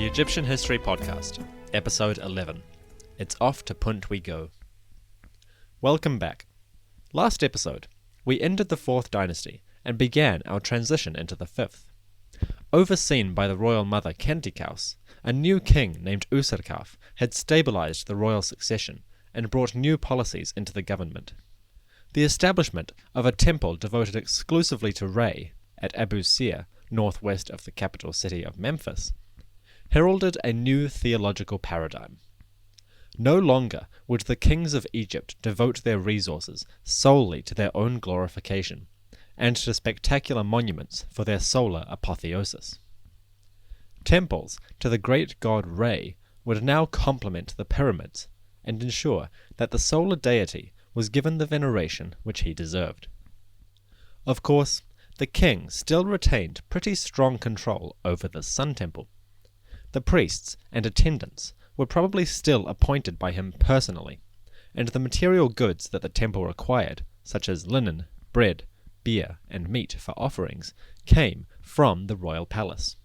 The Egyptian History Podcast, Episode 11. It's off to Punt we go. Welcome back. Last episode, we ended the Fourth Dynasty and began our transition into the Fifth. Overseen by the royal mother Khentikaus, a new king named Userkaf had stabilized the royal succession and brought new policies into the government. The establishment of a temple devoted exclusively to Re at Abu Sir, northwest of the capital city of Memphis, heralded a new theological paradigm. No longer would the kings of Egypt devote their resources solely to their own glorification, and to spectacular monuments for their solar apotheosis. Temples to the great god Re would now complement the pyramids, and ensure that the solar deity was given the veneration which he deserved. Of course, the king still retained pretty strong control over the Sun Temple. The priests and attendants were probably still appointed by him personally, and the material goods that the temple required, such as linen, bread, beer, and meat for offerings, came from the royal palace.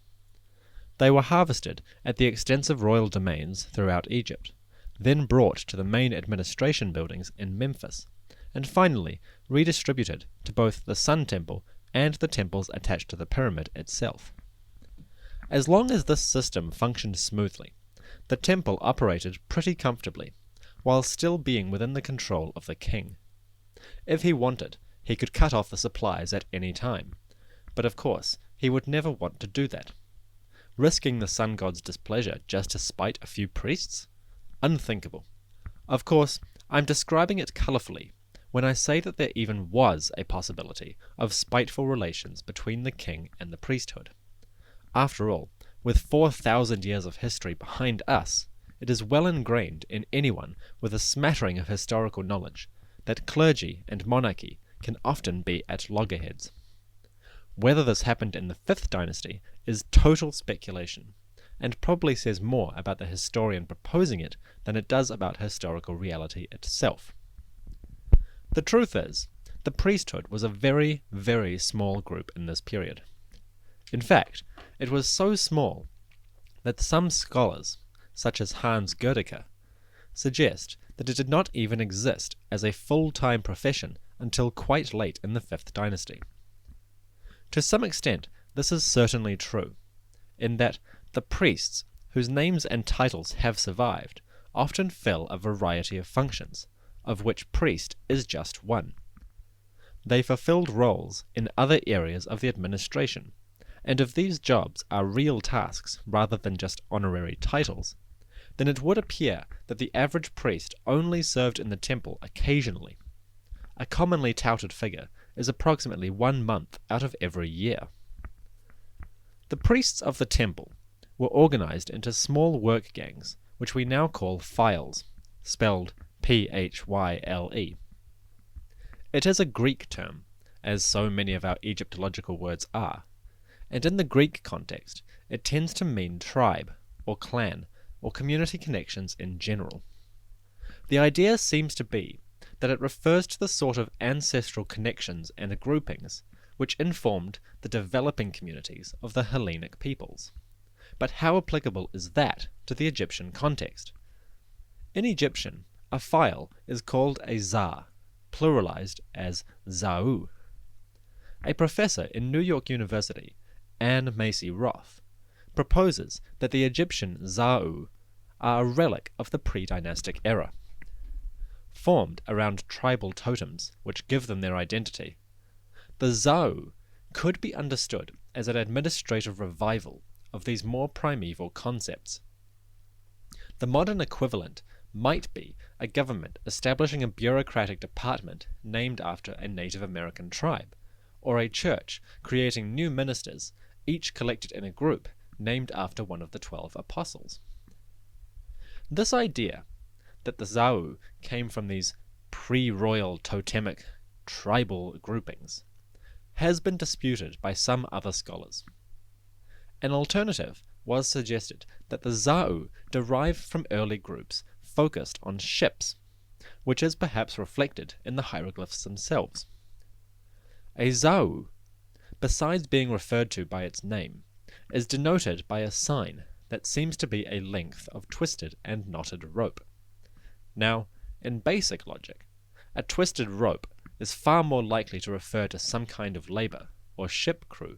They were harvested at the extensive royal domains throughout Egypt, then brought to the main administration buildings in Memphis, and finally redistributed to both the Sun Temple and the temples attached to the pyramid itself. As long as this system functioned smoothly, the temple operated pretty comfortably, while still being within the control of the king. If he wanted, he could cut off the supplies at any time, but of course he would never want to do that. Risking the sun god's displeasure just to spite a few priests? Unthinkable. Of course, I'm describing it colourfully when I say that there even was a possibility of spiteful relations between the king and the priesthood. After all, with 4,000 years of history behind us, it is well ingrained in anyone with a smattering of historical knowledge that clergy and monarchy can often be at loggerheads. Whether this happened in the Fifth Dynasty is total speculation, and probably says more about the historian proposing it than it does about historical reality itself. The truth is, the priesthood was a very, very small group in this period. In fact, it was so small that some scholars, such as Hans Gerdeker, suggest that it did not even exist as a full-time profession until quite late in the Fifth Dynasty. To some extent, this is certainly true, in that the priests, whose names and titles have survived, often fill a variety of functions, of which priest is just one. They fulfilled roles in other areas of the administration, and if these jobs are real tasks rather than just honorary titles, then it would appear that the average priest only served in the temple occasionally. A commonly touted figure is approximately 1 month out of every year. The priests of the temple were organized into small work gangs, which we now call philes, spelled P-H-Y-L-E. It is a Greek term, as so many of our Egyptological words are, and in the Greek context, it tends to mean tribe, or clan, or community connections in general. The idea seems to be that it refers to the sort of ancestral connections and groupings which informed the developing communities of the Hellenic peoples. But how applicable is that to the Egyptian context? In Egyptian, a phile is called a zar, pluralized as zau. A professor in New York University, Anne Macy Roth, proposes that the Egyptian zau are a relic of the pre-dynastic era. Formed around tribal totems which give them their identity, the zau could be understood as an administrative revival of these more primeval concepts. The modern equivalent might be a government establishing a bureaucratic department named after a Native American tribe, or a church creating new ministers, each collected in a group named after one of the 12 apostles. This idea that the zau came from these pre-royal totemic tribal groupings has been disputed by some other scholars. An alternative was suggested that the zau derived from early groups focused on ships, which is perhaps reflected in the hieroglyphs themselves. A zau, besides being referred to by its name, is denoted by a sign that seems to be a length of twisted and knotted rope. Now, in basic logic, a twisted rope is far more likely to refer to some kind of labour or ship crew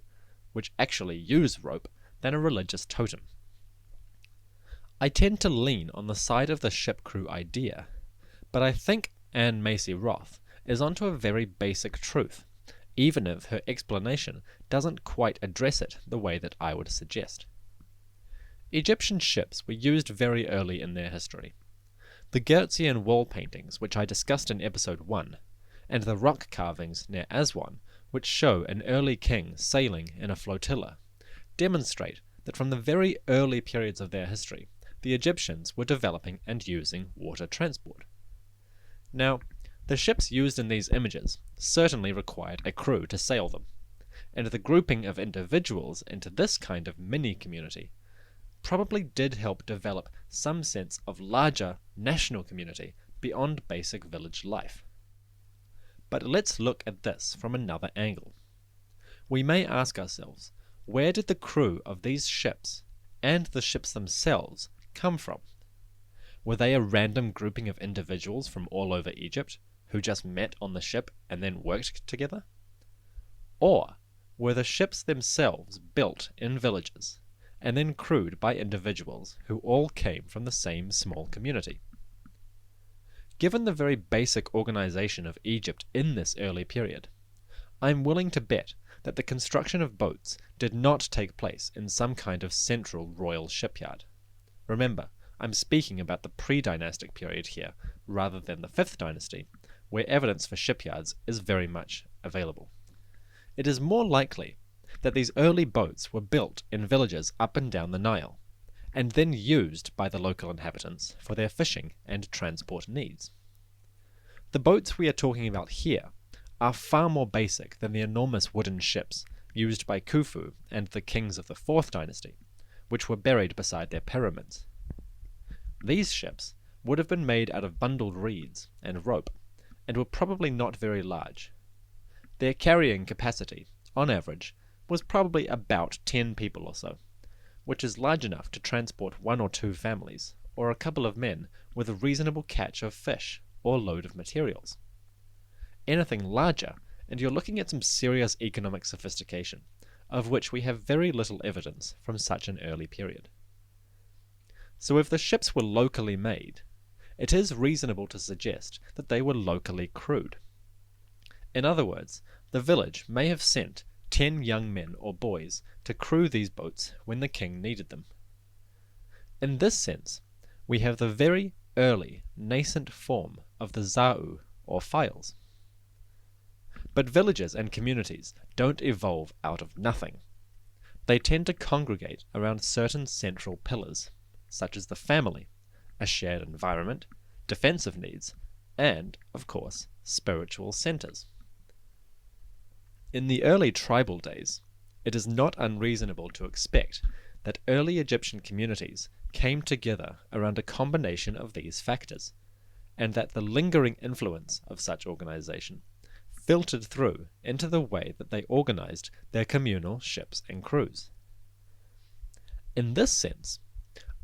which actually use rope than a religious totem. I tend to lean on the side of the ship crew idea, but I think Anne Macy Roth is onto a very basic truth, even if her explanation doesn't quite address it the way that I would suggest. Egyptian ships were used very early in their history. The Geertzian wall paintings, which I discussed in episode 1, and the rock carvings near Aswan, which show an early king sailing in a flotilla, demonstrate that from the very early periods of their history, the Egyptians were developing and using water transport. Now, the ships used in these images certainly required a crew to sail them, and the grouping of individuals into this kind of mini-community probably did help develop some sense of larger national community beyond basic village life. But let's look at this from another angle. We may ask ourselves, where did the crew of these ships, and the ships themselves, come from? Were they a random grouping of individuals from all over Egypt, who just met on the ship and then worked together? Or were the ships themselves built in villages, and then crewed by individuals who all came from the same small community? Given the very basic organization of Egypt in this early period, I'm willing to bet that the construction of boats did not take place in some kind of central royal shipyard. Remember, I'm speaking about the pre-dynastic period here, rather than the Fifth Dynasty, where evidence for shipyards is very much available. It is more likely that these early boats were built in villages up and down the Nile, and then used by the local inhabitants for their fishing and transport needs. The boats we are talking about here are far more basic than the enormous wooden ships used by Khufu and the kings of the Fourth Dynasty, which were buried beside their pyramids. These ships would have been made out of bundled reeds and rope, and were probably not very large. Their carrying capacity, on average, was probably about 10 people or so, which is large enough to transport 1 or 2 families, or a couple of men with a reasonable catch of fish or load of materials. Anything larger, and you're looking at some serious economic sophistication, of which we have very little evidence from such an early period. So if the ships were locally made, it is reasonable to suggest that they were locally crewed. In other words, the village may have sent 10 young men or boys to crew these boats when the king needed them. In this sense, we have the very early, nascent form of the za'u, or files. But villages and communities don't evolve out of nothing. They tend to congregate around certain central pillars, such as the family, a shared environment, defensive needs, and, of course, spiritual centers. In the early tribal days, it is not unreasonable to expect that early Egyptian communities came together around a combination of these factors, and that the lingering influence of such organization filtered through into the way that they organized their communal ships and crews. In this sense,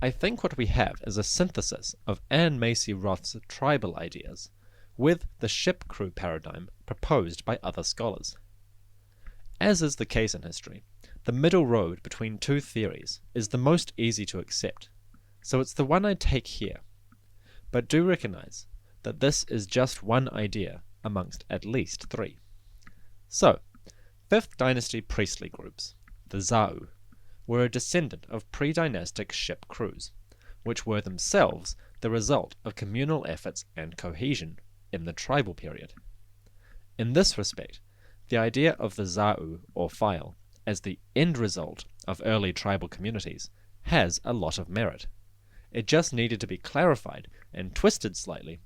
I think what we have is a synthesis of Anne Macy Roth's tribal ideas with the ship crew paradigm proposed by other scholars. As is the case in history, the middle road between two theories is the most easy to accept, so it's the one I take here. But do recognize that this is just one idea amongst at least 3. So, Fifth Dynasty priestly groups, the Za'u, were a descendant of pre-dynastic ship crews, which were themselves the result of communal efforts and cohesion in the tribal period. In this respect, the idea of the Za'u, or file, as the end result of early tribal communities has a lot of merit. It just needed to be clarified and twisted slightly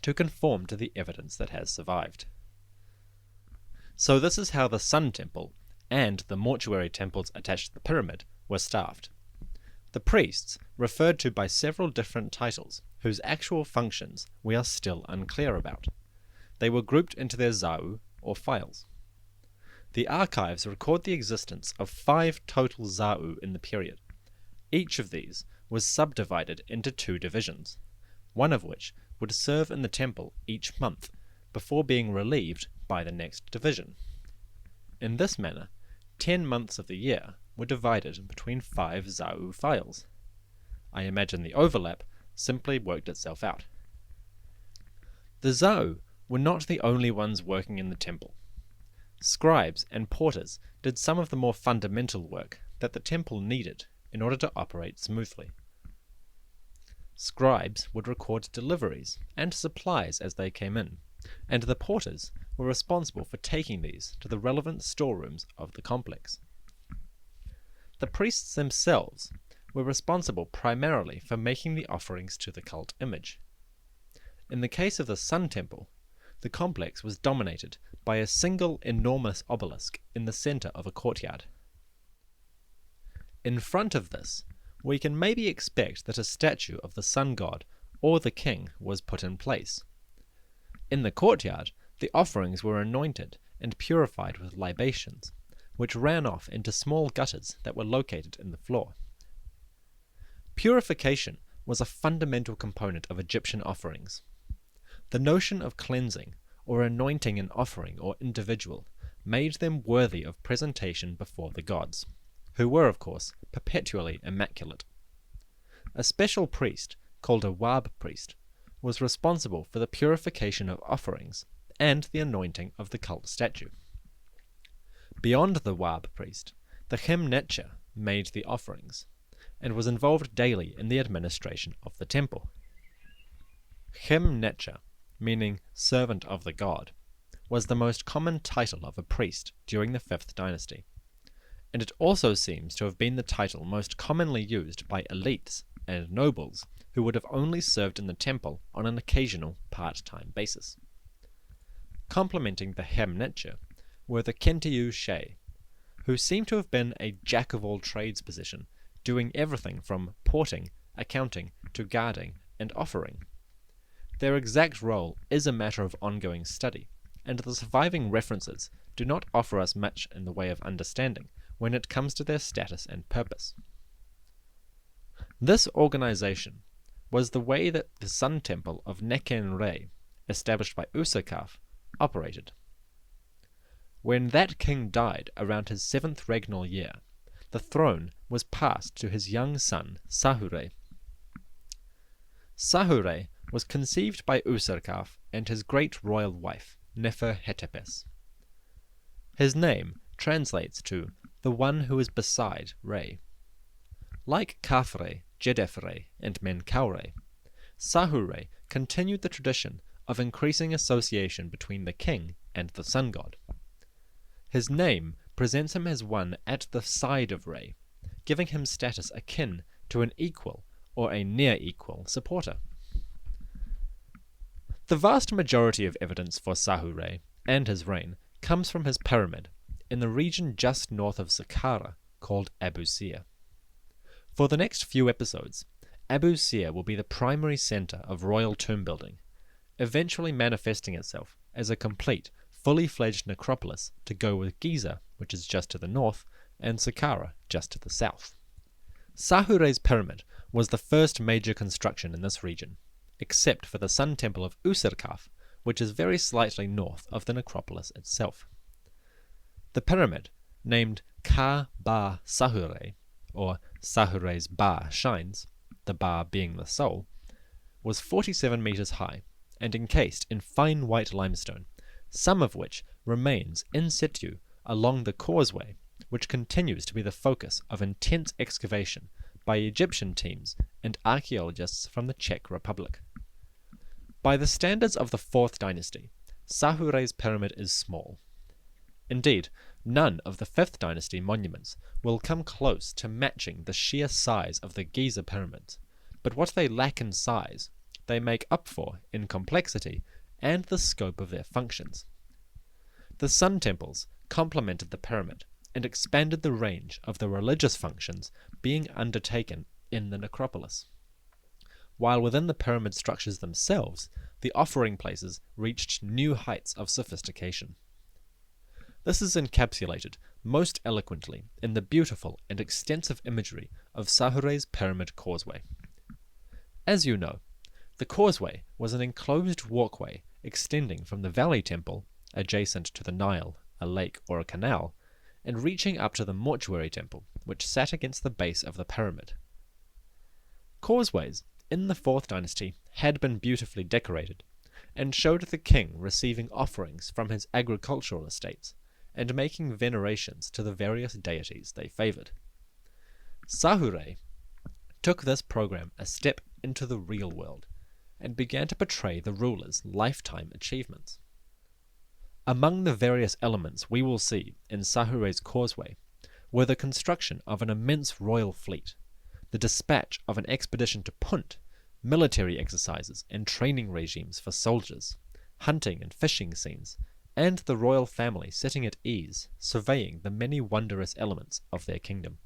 to conform to the evidence that has survived. So this is how the Sun Temple and the mortuary temples attached to the pyramid were staffed. The priests, referred to by several different titles, whose actual functions we are still unclear about. They were grouped into their Za'u, or files. The archives record the existence of 5 total Za'u in the period, Each of these was subdivided into 2 divisions, one of which would serve in the temple each month before being relieved by the next division. In this manner, 10 months of the year were divided between 5 Zau files. I imagine the overlap simply worked itself out. The Zau were not the only ones working in the temple. Scribes and porters did some of the more fundamental work that the temple needed in order to operate smoothly. Scribes would record deliveries and supplies as they came in, and the porters were responsible for taking these to the relevant storerooms of the complex. The priests themselves were responsible primarily for making the offerings to the cult image. In the case of the Sun Temple, the complex was dominated by a single enormous obelisk in the center of a courtyard. In front of this, we can maybe expect that a statue of the sun god or the king was put in place. In the courtyard, the offerings were anointed and purified with libations, which ran off into small gutters that were located in the floor. Purification was a fundamental component of Egyptian offerings. The notion of cleansing or anointing an offering or individual made them worthy of presentation before the gods, who were, of course, perpetually immaculate. A special priest, called a Wab priest, was responsible for the purification of offerings and the anointing of the cult statue. Beyond the Wab priest, the Chem-Netcher made the offerings, and was involved daily in the administration of the temple. Chem-Netcher, meaning servant of the god, was the most common title of a priest during the Fifth Dynasty, and it also seems to have been the title most commonly used by elites and nobles who would have only served in the temple on an occasional part-time basis. Complementing the Chem-Netcher were the Kentiyu She, who seem to have been a jack-of-all-trades position, doing everything from porting, accounting, to guarding and offering. Their exact role is a matter of ongoing study, and the surviving references do not offer us much in the way of understanding when it comes to their status and purpose. This organization was the way that the Sun Temple of Neken-Re, established by Userkaf, operated. When that king died around his 7th regnal year, the throne was passed to his young son Sahure. Sahure was conceived by Userkaf and his great royal wife, Nefer-Hetepes. His name translates to the one who is beside Re. Like Khafre, Jedefre, and Menkaure, Sahure continued the tradition of increasing association between the king and the sun god. His name presents him as one at the side of Re, giving him status akin to an equal or a near-equal supporter. The vast majority of evidence for Sahure and his reign comes from his pyramid in the region just north of Saqqara called Abu Sir. For the next few episodes, Abu Sir will be the primary center of royal tomb building, eventually manifesting itself as a complete, fully fledged necropolis to go with Giza, which is just to the north, and Saqqara just to the south. Sahure's pyramid was the first major construction in this region, except for the Sun Temple of Userkaf, which is very slightly north of the necropolis itself. The pyramid, named Ka-Ba Sahure, or Sahure's Ba shines, the Ba being the soul, was 47 meters high and encased in fine white limestone, some of which remains in situ along the Causeway, which continues to be the focus of intense excavation by Egyptian teams and archaeologists from the Czech Republic. By the standards of the Fourth Dynasty, Sahure's pyramid is small. Indeed, none of the Fifth Dynasty monuments will come close to matching the sheer size of the Giza pyramids, but what they lack in size, they make up for in complexity and the scope of their functions. The Sun Temples complemented the pyramid and expanded the range of the religious functions being undertaken in the necropolis. While within the pyramid structures themselves, the offering places reached new heights of sophistication. This is encapsulated most eloquently in the beautiful and extensive imagery of Sahure's pyramid causeway. As you know, the causeway was an enclosed walkway extending from the valley temple, adjacent to the Nile, a lake or a canal, and reaching up to the mortuary temple, which sat against the base of the pyramid. Causeways in the Fourth Dynasty had been beautifully decorated, and showed the king receiving offerings from his agricultural estates, and making venerations to the various deities they favoured. Sahure took this program a step into the real world, and began to portray the ruler's lifetime achievements. Among the various elements we will see in Sahure's causeway were the construction of an immense royal fleet, the dispatch of an expedition to Punt, military exercises and training regimes for soldiers, hunting and fishing scenes, and the royal family sitting at ease, surveying the many wondrous elements of their kingdom.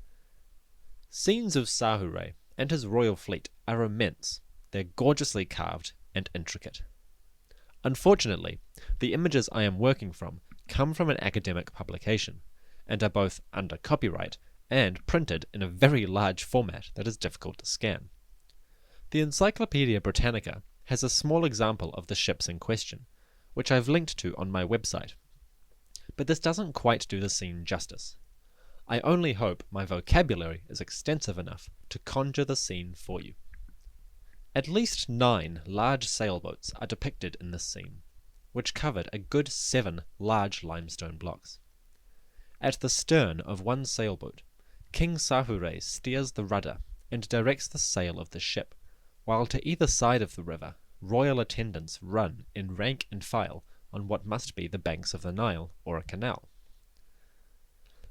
Scenes of Sahure and his royal fleet are immense. They're gorgeously carved and intricate. Unfortunately, the images I am working from come from an academic publication, and are both under copyright and printed in a very large format that is difficult to scan. The Encyclopaedia Britannica has a small example of the ships in question, which I've linked to on my website. But this doesn't quite do the scene justice. I only hope my vocabulary is extensive enough to conjure the scene for you. At least 9 large sailboats are depicted in this scene, which covered a good 7 large limestone blocks. At the stern of one sailboat, King Sahure steers the rudder and directs the sail of the ship, while to either side of the river, royal attendants run in rank and file on what must be the banks of the Nile or a canal.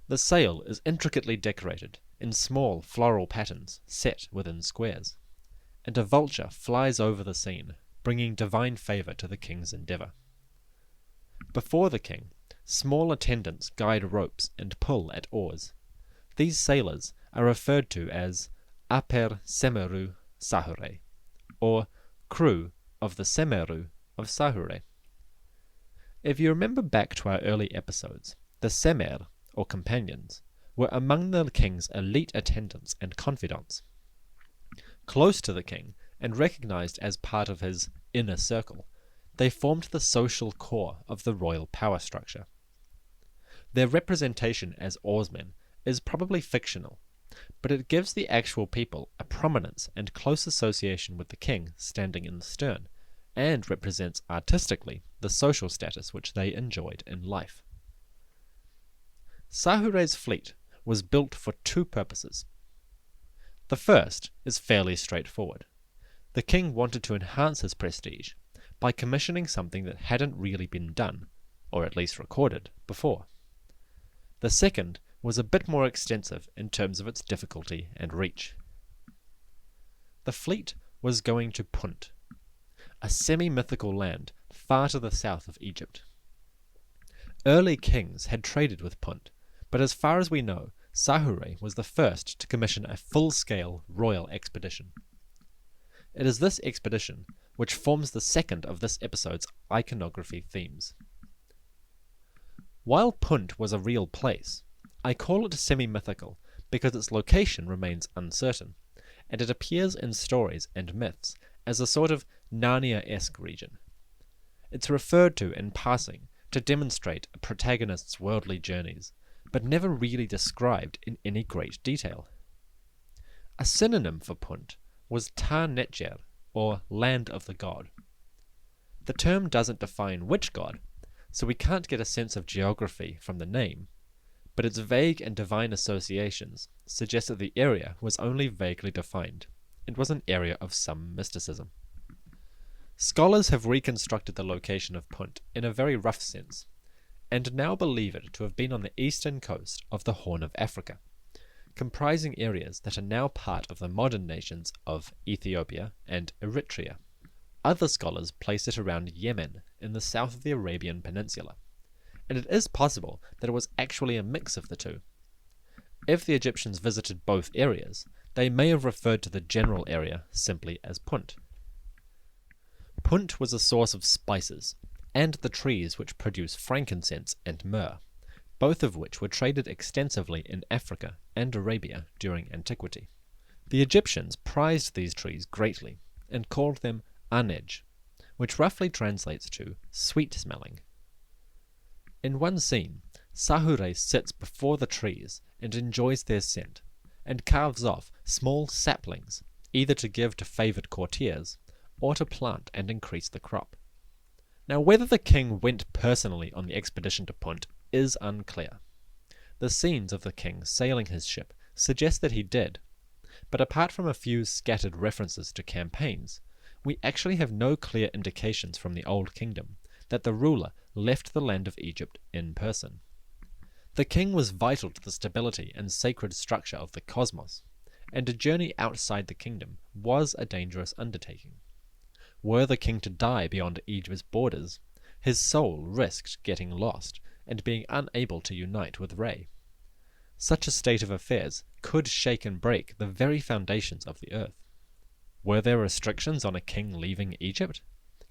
The sail is intricately decorated in small floral patterns set within squares, and a vulture flies over the scene, bringing divine favour to the king's endeavour. Before the king, small attendants guide ropes and pull at oars. These sailors are referred to as Aper Semeru Sahure, or crew of the Semeru of Sahure. If you remember back to our early episodes, the Semer, or companions, were among the king's elite attendants and confidants. Close to the king, and recognized as part of his inner circle, they formed the social core of the royal power structure. Their representation as oarsmen is probably fictional, but it gives the actual people a prominence and close association with the king standing in the stern, and represents artistically the social status which they enjoyed in life. Sahure's fleet was built for 2 purposes. The first is fairly straightforward. The king wanted to enhance his prestige by commissioning something that hadn't really been done, or at least recorded, before. The second was a bit more extensive in terms of its difficulty and reach. The fleet was going to Punt, a semi-mythical land far to the south of Egypt. Early kings had traded with Punt, but as far as we know, Sahure was the first to commission a full-scale royal expedition. It is this expedition which forms the second of this episode's iconography themes. While Punt was a real place, I call it semi-mythical because its location remains uncertain, and it appears in stories and myths as a sort of Narnia-esque region. It's referred to in passing to demonstrate a protagonist's worldly journeys, but never really described in any great detail. A synonym for Punt was Ta Netjer, or Land of the God. The term doesn't define which god, so we can't get a sense of geography from the name, but its vague and divine associations suggest that the area was only vaguely defined, and was an area of some mysticism. Scholars have reconstructed the location of Punt in a very rough sense, and now believe it to have been on the eastern coast of the Horn of Africa, comprising areas that are now part of the modern nations of Ethiopia and Eritrea. Other scholars place it around Yemen in the south of the Arabian Peninsula, and it is possible that it was actually a mix of the two. If the Egyptians visited both areas, they may have referred to the general area simply as Punt. Punt was a source of spices, and the trees which produce frankincense and myrrh, both of which were traded extensively in Africa and Arabia during antiquity. The Egyptians prized these trees greatly and called them anej, which roughly translates to sweet-smelling. In one scene, Sahure sits before the trees and enjoys their scent, and carves off small saplings, either to give to favoured courtiers, or to plant and increase the crop. Now whether the king went personally on the expedition to Punt is unclear. The scenes of the king sailing his ship suggest that he did, but apart from a few scattered references to campaigns, we actually have no clear indications from the Old Kingdom that the ruler left the land of Egypt in person. The king was vital to the stability and sacred structure of the cosmos, and a journey outside the kingdom was a dangerous undertaking. Were the king to die beyond Egypt's borders, his soul risked getting lost and being unable to unite with Re. Such a state of affairs could shake and break the very foundations of the earth. Were there restrictions on a king leaving Egypt?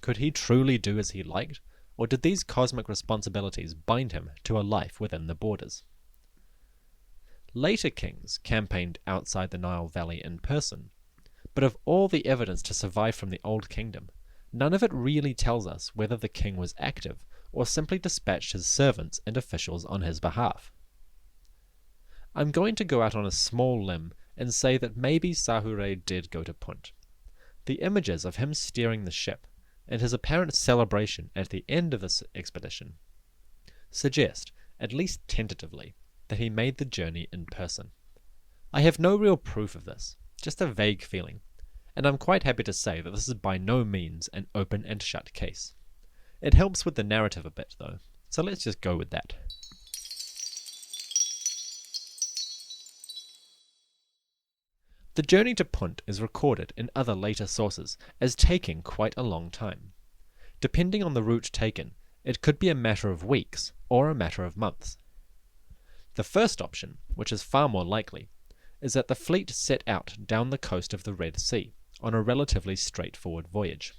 Could he truly do as he liked, or did these cosmic responsibilities bind him to a life within the borders? Later kings campaigned outside the Nile Valley in person, but of all the evidence to survive from the Old Kingdom, none of it really tells us whether the king was active or simply dispatched his servants and officials on his behalf. I'm going to go out on a small limb and say that maybe Sahure did go to Punt. The images of him steering the ship, and his apparent celebration at the end of this expedition, suggest, at least tentatively, that he made the journey in person. I have no real proof of this, just a vague feeling, and I'm quite happy to say that this is by no means an open and shut case. It helps with the narrative a bit, though, so let's just go with that. The journey to Punt is recorded in other later sources as taking quite a long time. Depending on the route taken, it could be a matter of weeks or a matter of months. The first option, which is far more likely, is that the fleet set out down the coast of the Red Sea on a relatively straightforward voyage.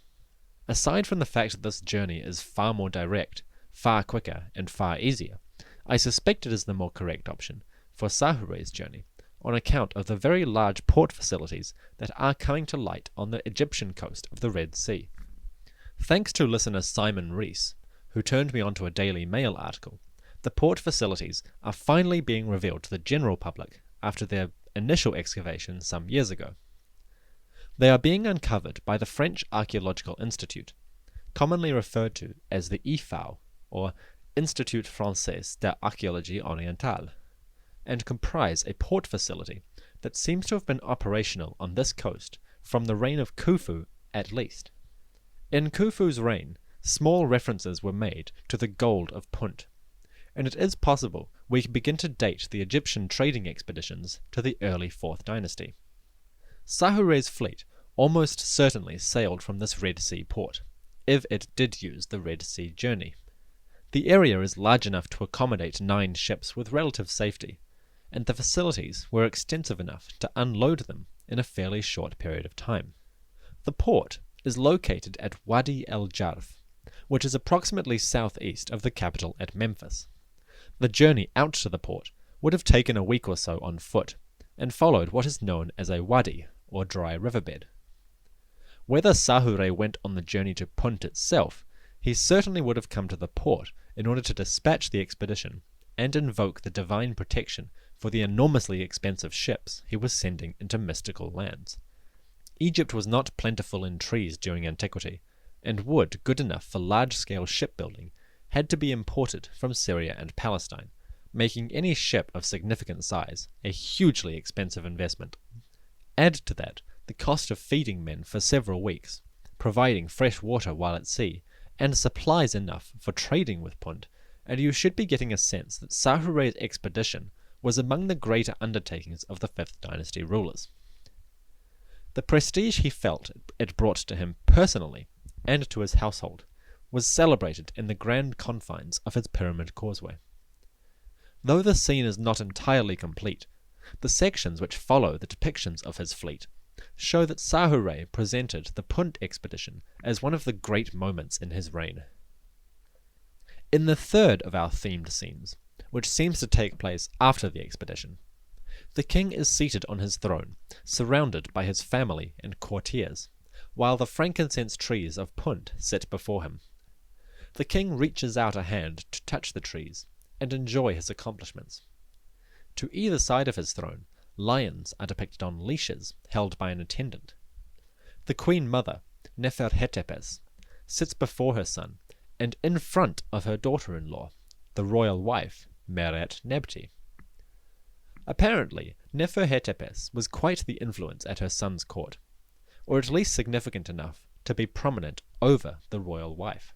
Aside from the fact that this journey is far more direct, far quicker, and far easier, I suspect it is the more correct option for Sahure's journey, on account of the very large port facilities that are coming to light on the Egyptian coast of the Red Sea. Thanks to listener Simon Rees, who turned me onto a Daily Mail article, the port facilities are finally being revealed to the general public after their initial excavation some years ago. They are being uncovered by the French Archaeological Institute, commonly referred to as the IFAO, or Institut Français d'Archéologie Orientale, and comprise a port facility that seems to have been operational on this coast from the reign of Khufu at least. In Khufu's reign, small references were made to the gold of Punt, and it is possible we can begin to date the Egyptian trading expeditions to the early Fourth Dynasty. Sahure's fleet almost certainly sailed from this Red Sea port, if it did use the Red Sea journey. The area is large enough to accommodate 9 ships with relative safety, and the facilities were extensive enough to unload them in a fairly short period of time. The port is located at Wadi el-Jarf, which is approximately southeast of the capital at Memphis. The journey out to the port would have taken a week or so on foot, and followed what is known as a wadi, or dry riverbed. Whether Sahure went on the journey to Punt itself, he certainly would have come to the port in order to dispatch the expedition and invoke the divine protection for the enormously expensive ships he was sending into mystical lands. Egypt was not plentiful in trees during antiquity, and wood good enough for large-scale shipbuilding had to be imported from Syria and Palestine, making any ship of significant size a hugely expensive investment. Add to that the cost of feeding men for several weeks, providing fresh water while at sea, and supplies enough for trading with Punt, and you should be getting a sense that Sahure's expedition was among the greater undertakings of the Fifth Dynasty rulers. The prestige he felt it brought to him personally, and to his household, was celebrated in the grand confines of his pyramid causeway. Though the scene is not entirely complete, the sections which follow the depictions of his fleet show that Sahure presented the Punt expedition as one of the great moments in his reign. In the third of our themed scenes, which seems to take place after the expedition. The king is seated on his throne, surrounded by his family and courtiers, while the frankincense trees of Punt sit before him. The king reaches out a hand to touch the trees and enjoy his accomplishments. To either side of his throne, lions are depicted on leashes held by an attendant. The queen mother, Neferhetepes, sits before her son and in front of her daughter-in-law, the royal wife, Meret-Nebti. Apparently, Neferhetepes was quite the influence at her son's court, or at least significant enough to be prominent over the royal wife.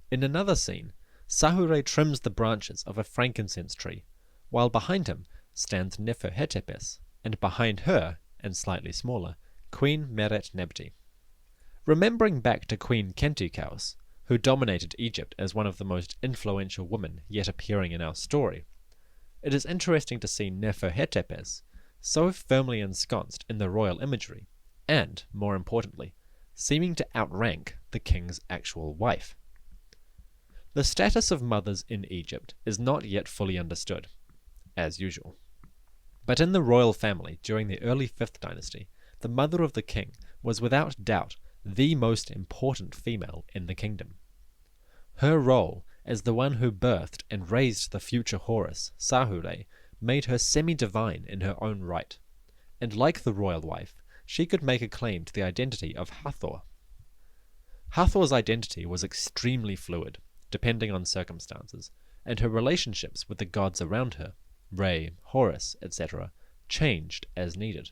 In another scene, Sahure trims the branches of a frankincense tree, while behind him stands Neferhetepes, and behind her, and slightly smaller, Queen Meret-Nebti. Remembering back to Queen Kentukaus, who dominated Egypt as one of the most influential women yet appearing in our story, it is interesting to see Neferhetepes so firmly ensconced in the royal imagery, and, more importantly, seeming to outrank the king's actual wife. The status of mothers in Egypt is not yet fully understood, as usual. But in the royal family during the early Fifth Dynasty, the mother of the king was without doubt the most important female in the kingdom. Her role as the one who birthed and raised the future Horus, Sahure, made her semi-divine in her own right, and like the royal wife, she could make a claim to the identity of Hathor. Hathor's identity was extremely fluid, depending on circumstances, and her relationships with the gods around her, Re, Horus, etc., changed as needed.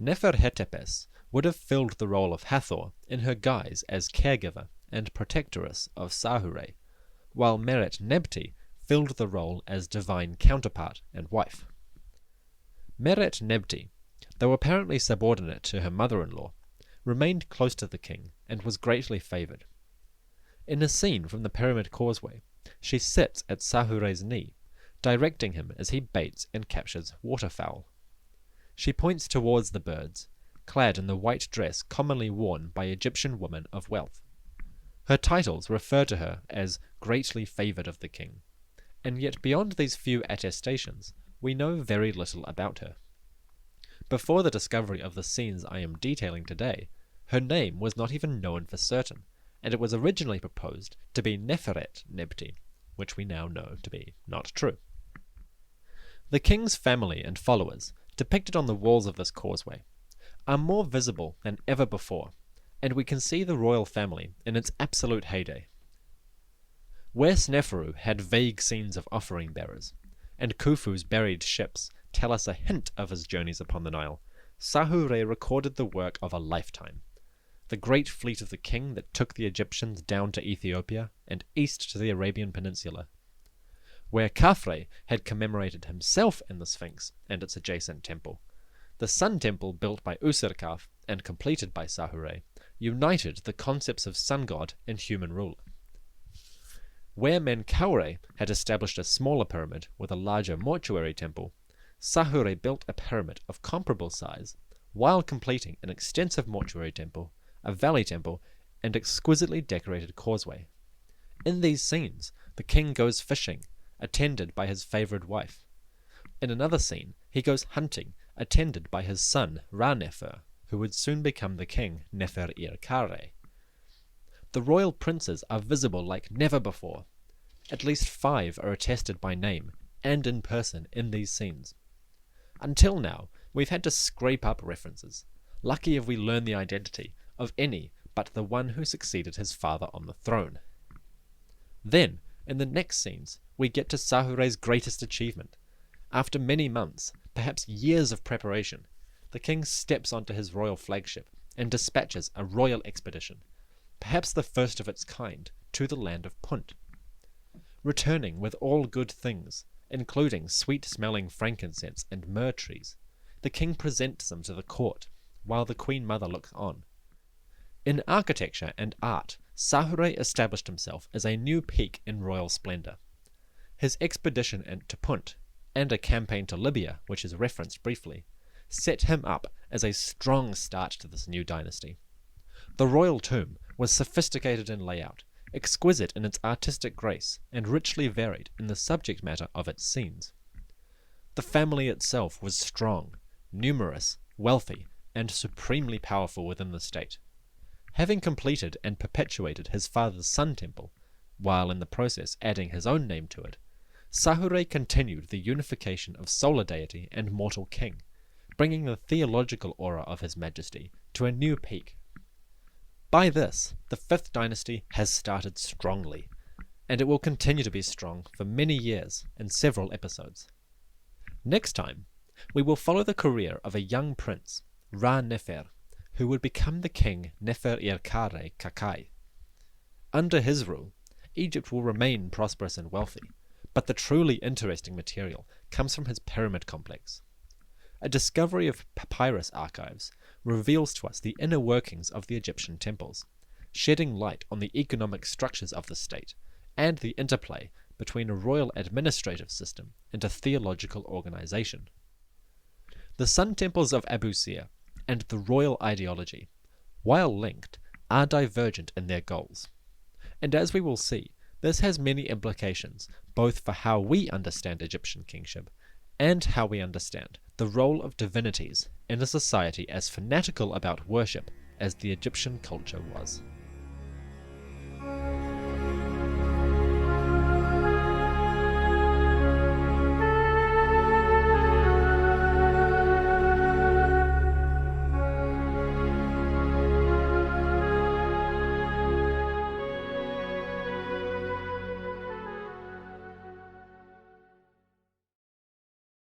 Neferhetepes would have filled the role of Hathor in her guise as caregiver and protectoress of Sahure, while Meret-Nebti filled the role as divine counterpart and wife. Meret-Nebti, though apparently subordinate to her mother-in-law, remained close to the king and was greatly favoured. In a scene from the Pyramid Causeway, she sits at Sahure's knee, directing him as he baits and captures waterfowl. She points towards the birds, clad in the white dress commonly worn by Egyptian women of wealth. Her titles refer to her as greatly favoured of the king, and yet beyond these few attestations, we know very little about her. Before the discovery of the scenes I am detailing today, her name was not even known for certain, and it was originally proposed to be Neferet-Nebti, which we now know to be not true. The king's family and followers, depicted on the walls of this causeway, are more visible than ever before, and we can see the royal family in its absolute heyday. Where Sneferu had vague scenes of offering bearers, and Khufu's buried ships tell us a hint of his journeys upon the Nile, Sahure recorded the work of a lifetime. The great fleet of the king that took the Egyptians down to Ethiopia and east to the Arabian Peninsula. Where Khafre had commemorated himself in the Sphinx and its adjacent temple, the Sun Temple built by Userkaf and completed by Sahure united the concepts of sun god and human ruler. Where Menkaure had established a smaller pyramid with a larger mortuary temple, Sahure built a pyramid of comparable size, while completing an extensive mortuary temple, a valley temple, and exquisitely decorated causeway. In these scenes, the king goes fishing, attended by his favoured wife. In another scene, he goes hunting, attended by his son Ra-Nefer, who would soon become the king Nefer-ir-Kare. The royal princes are visible like never before. At least 5 are attested by name and in person in these scenes. Until now, we've had to scrape up references. Lucky if we learn the identity of any but the one who succeeded his father on the throne. Then, in the next scenes, we get to Sahure's greatest achievement. After many months, perhaps years of preparation, the king steps onto his royal flagship and dispatches a royal expedition, perhaps the first of its kind, to the land of Punt. Returning with all good things, including sweet-smelling frankincense and myrrh trees, the king presents them to the court, while the queen mother looks on. In architecture and art, Sahure established himself as a new peak in royal splendour. His expedition to Punt, and a campaign to Libya, which is referenced briefly, set him up as a strong start to this new dynasty. The royal tomb was sophisticated in layout, exquisite in its artistic grace and richly varied in the subject matter of its scenes. The family itself was strong, numerous, wealthy, and supremely powerful within the state. Having completed and perpetuated his father's sun temple, while in the process adding his own name to it, Sahure continued the unification of solar deity and mortal king, bringing the theological aura of his majesty to a new peak. By this, the Fifth Dynasty has started strongly, and it will continue to be strong for many years in several episodes. Next time, we will follow the career of a young prince, Ra-Nefer, who would become the king Nefer-ir-Kare-Kakai. Under his rule, Egypt will remain prosperous and wealthy, but the truly interesting material comes from his pyramid complex. A discovery of papyrus archives reveals to us the inner workings of the Egyptian temples, shedding light on the economic structures of the state and the interplay between a royal administrative system and a theological organization. The sun temples of Abu Sir and the royal ideology, while linked, are divergent in their goals. And as we will see, this has many implications both for how we understand Egyptian kingship and how we understand the role of divinities in a society as fanatical about worship as the Egyptian culture was.